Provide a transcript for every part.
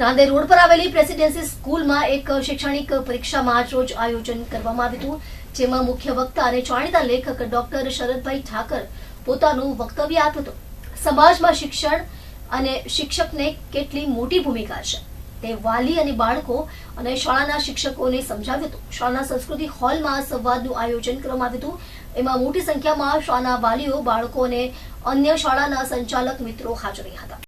Rander road પર આવેલી presidency સ્કૂલમાં એક શૈક્ષણિક પરીક્ષામાં આજ રોજ આયોજન કરવામાં આવ્યું હતું, જેમાં મુખ્ય વક્તા અને જાણીતા લેખક ડોક્ટર શરદભાઈ ઠાકર પોતાનું વક્તવ્ય આપ્યું હતું. સમાજમાં શિક્ષણ અને શિક્ષકને કેટલી મોટી ભૂમિકા છે તે વાલી અને બાળકો અને શાળાના શિક્ષકોને સમજાવ્યું હતું. શાળાના સંસ્કૃતિ હોલમાં સંવાદનું આયોજન કરવામાં આવ્યું હતું. એમાં મોટી સંખ્યામાં શાળાના વાલીઓ, બાળકો અને અન્ય શાળાના સંચાલક મિત્રો હાજર રહ્યા હતા.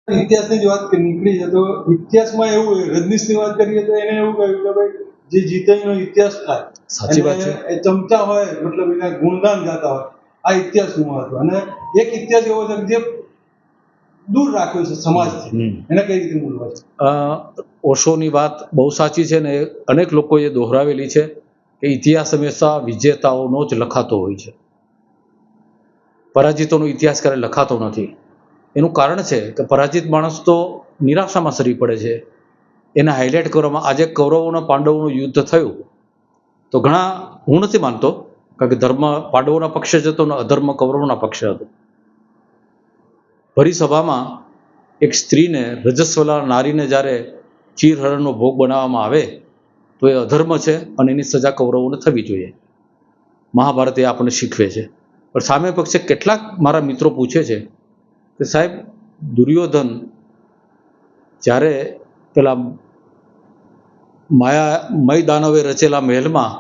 ઇતિહાસની જ વાત નીકળી છે તો ઇતિહાસમાં એવું રજનીશની વાત કરીએ તો એને એવું કહ્યું કે ભાઈ જે જીતેનો ઇતિહાસ થાય, સાચી વાત છે. એ ચમચા હોય મતલબ એના ગુણગાન ગાતા હોય, આ ઇતિહાસનું મહત્વ. અને એક ઇતિહાસ એવો છે જે દૂર રાખ્યો છે સમાજથી, એને કઈ રીતે મૂલવા છે. ઓશોની વાત બહુ સાચી છે ને અનેક લોકોએ દોહરાવેલી છે કે ઇતિહાસ હંમેશા વિજેતાઓનો જ લખાતો હોય છે, પરાજિતોનો ઇતિહાસ ક્યારે લખાતો નથી. એનું કારણ છે કે પરાજિત માણસ તો નિરાશામાં સરી પડે છે. એને હાઇલાઇટ કરવામાં આજે કૌરવો અને પાંડવોનું યુદ્ધ થયું તો ઘણા, હું નથી માનતો કારણ કે ધર્મ પાંડવોના પક્ષે જ હતો અને અધર્મ કૌરવોના પક્ષે હતો. ભરી સભામાં એક સ્ત્રીને, રજસ્વલા નારીને જ્યારે ચીરહરણનો ભોગ બનાવવામાં આવે તો એ અધર્મ છે અને એની સજા કૌરવોને થવી જોઈએ. મહાભારત એ આપણને શીખવે છે. પણ સામે પક્ષે કેટલાક મારા મિત્રો પૂછે છે કે સાહેબ, દુર્યોધન જ્યારે પેલા મય દાનવે રચેલા મહેલમાં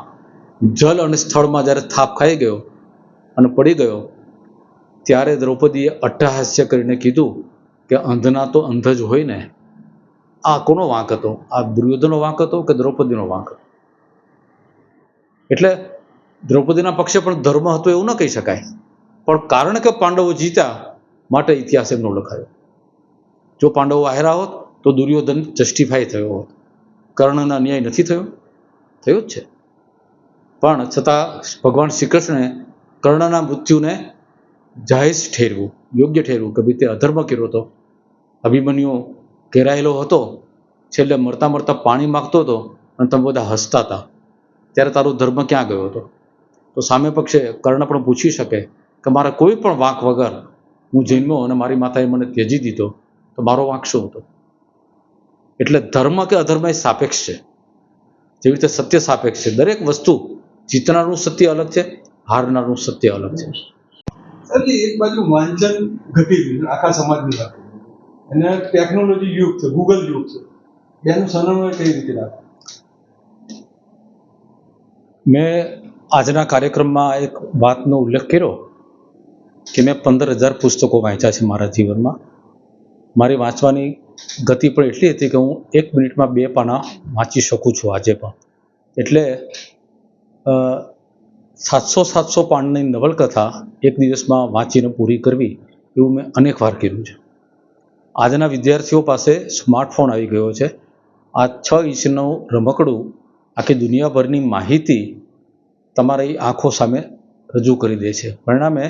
જલ અને સ્થળમાં જ્યારે થાપ ખાઈ ગયો અને પડી ગયો ત્યારે દ્રૌપદીએ અટ્ટહાસ્ય કરીને કીધું કે અંધના તો અંધ જ હોય ને. આ કોનો વાંક હતો? આ દુર્યોધનનો વાંક હતો કે દ્રૌપદીનો વાંક હતો? એટલે દ્રૌપદીના પક્ષે પણ ધર્મ હતો એવું ન કહી શકાય, પણ કારણ કે પાંડવો જીત્યા માટે ઇતિહાસ એમનો લખાયો. જો પાંડવો હાર્યા હોત તો દુર્યોધન જસ્ટિફાય થયો હોત. કર્ણનો અન્યાય નથી થયો? થયો જ છે. પણ છતાં ભગવાન શ્રી કૃષ્ણે કર્ણના મૃત્યુને જાયઝ ઠેરવું, યોગ્ય ઠેરવું કે ભાઈ તે અધર્મ કર્યો હતો. અભિમન્યુ ઘેરાયેલો હતો, છેલ્લે મરતા મરતા પાણી માગતો હતો અને તમે બધા હસતા હતા, ત્યારે તારો ધર્મ ક્યાં ગયો હતો? તો સામે પક્ષે કર્ણ પણ પૂછી શકે કે મારા કોઈ પણ વાંક વગર હું જન્મ્યો અને મારી માતાએ મને ત્યજી દીધો, તો મારો વાંક શું હતો? એટલે ધર્મ કે અધર્મ એ સાપેક્ષ છે. જેવી રીતે સત્ય સાપેક્ષ છે. દરેક વસ્તુ, જીતનારનું સત્ય અલગ છે, હારનારનું સત્ય અલગ છે. એટલે એક બાજુ વાંચન ઘટી ગયું આખા સમાજની વાત, અને ટેકનોલોજી યુગ છે, ગૂગલ યુગ છે, બેનું સમન્વય કઈ રીતે રાખવું? મેં આજના કાર્યક્રમમાં એક વાતનો ઉલ્લેખ કર્યો કે મેં 15,000 પુસ્તકો વાંચ્યા છે મારા જીવનમાં. મારી વાંચવાની ગતિ પણ એટલી હતી કે હું 1 મિનિટમાં 2 પાના વાંચી શકું છું આજે પણ. એટલે 700 પાનની નવલકથા એક દિવસમાં વાંચીને પૂરી કરવી એવું મેં અનેક વાર કર્યું છે. આજના વિદ્યાર્થીઓ પાસે સ્માર્ટફોન આવી ગયો છે. આ 6 ઇંચનું રમકડું આખી દુનિયાભરની માહિતી તમારી આંખો સામે રજૂ કરી દે છે. પરિણામે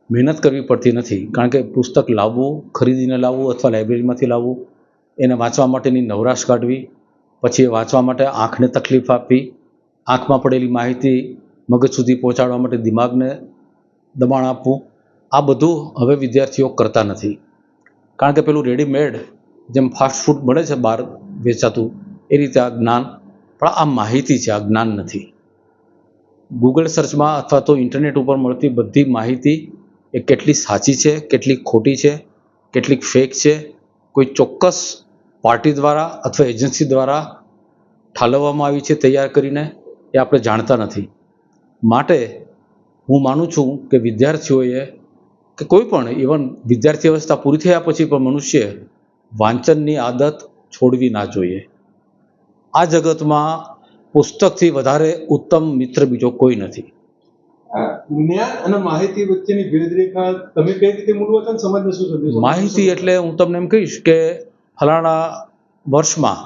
મહેનત કરવી પડતી નથી, કારણ કે પુસ્તક લાવવું, ખરીદીને લાવવું અથવા લાઇબ્રેરીમાંથી લાવવું, એને વાંચવા માટેની નવરાશ કાઢવી, પછી એ વાંચવા માટે આંખને તકલીફ આપવી, આંખમાં પડેલી માહિતી મગજ સુધી પહોંચાડવા માટે દિમાગને દબાણ આપવું, આ બધું હવે વિદ્યાર્થીઓ કરતા નથી. કારણ કે પેલું રેડીમેડ જેમ ફાસ્ટ ફૂડ મળે છે બહાર વેચાતું, એ રીતે આ જ્ઞાન, પણ આ માહિતી છે, આ જ્ઞાન નથી. ગૂગલ સર્ચમાં અથવા તો ઇન્ટરનેટ ઉપર મળતી બધી માહિતી એ કેટલી સાચી છે, કેટલી ખોટી છે, કેટલીક ફેક છે, કોઈ ચોક્કસ પાર્ટી દ્વારા અથવા એજન્સી દ્વારા ઠાલવવામાં આવી છે તૈયાર કરીને, એ આપણે જાણતા નથી. માટે હું માનું છું કે વિદ્યાર્થીઓએ કે કોઈ પણ, ઇવન વિદ્યાર્થી અવસ્થા પૂરી થયા પછી પણ મનુષ્ય વાંચનની આદત છોડવી ના જોઈએ. આ જગતમાં પુસ્તકથી વધારે ઉત્તમ મિત્ર બીજો કોઈ નથી. જ્ઞાન અને માહિતી વચ્ચેની ભેદરેખા તમે કઈ રીતે મૂલવો છો? સમાજને શું સંદેશો? માહિતી એટલે હું તમને એમ કહીશ કે ફલાણા વર્ષમાં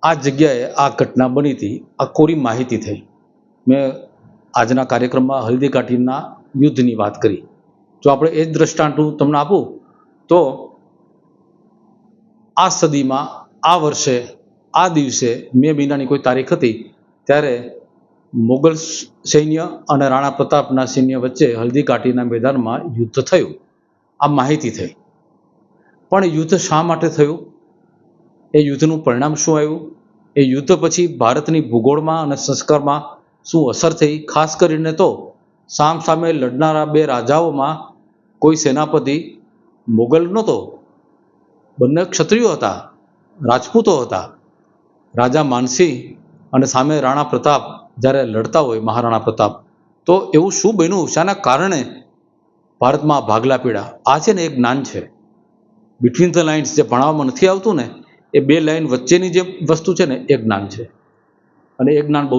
આ જગ્યાએ આ ઘટના બની હતી, આ કોરી માહિતી થઈ. મેં આજના કાર્યક્રમમાં હલ્દી ઘાટીના યુદ્ધની વાત કરી. જો આપણે એ જ દ્રષ્ટાંત હું તમને આપું તો આ સદીમાં, આ વર્ષે, આ દિવસે, મે મહિનાની કોઈ તારીખ હતી ત્યારે મોગલ સૈન્ય અને રાણા પ્રતાપના સૈન્ય વચ્ચે હલ્દી ઘાટીના મેદાનમાં યુદ્ધ થયું. આ માહિતી થઈ. પણ યુદ્ધ શા માટે થયું, એ યુદ્ધનું પરિણામ શું આવ્યું, એ યુદ્ધ પછી ભારતની ભૂગોળમાં અને સંસ્કારમાં શું અસર થઈ, ખાસ કરીને તો સામ સામે લડનારા બે રાજાઓમાં કોઈ સેનાપતિ મોગલ નહોતો, બંને ક્ષત્રિયો હતા, રાજપૂતો હતા. રાજા માનસિંહ અને સામે રાણા પ્રતાપ જ્યારે લડતા હોય, મહારાણા પ્રતાપ, તો એવું શું બન્યું, શાના કારણે ભારતમાં ભાગલા પીડા? આ છે ને એક જ્ઞાન છે, બિટવીન ધ લાઇન્સ જે ભણાવવામાં નથી આવતું ને, એ બે લાઇન વચ્ચેની જે વસ્તુ છે ને એ જ્ઞાન છે, અને એ જ્ઞાન બહુ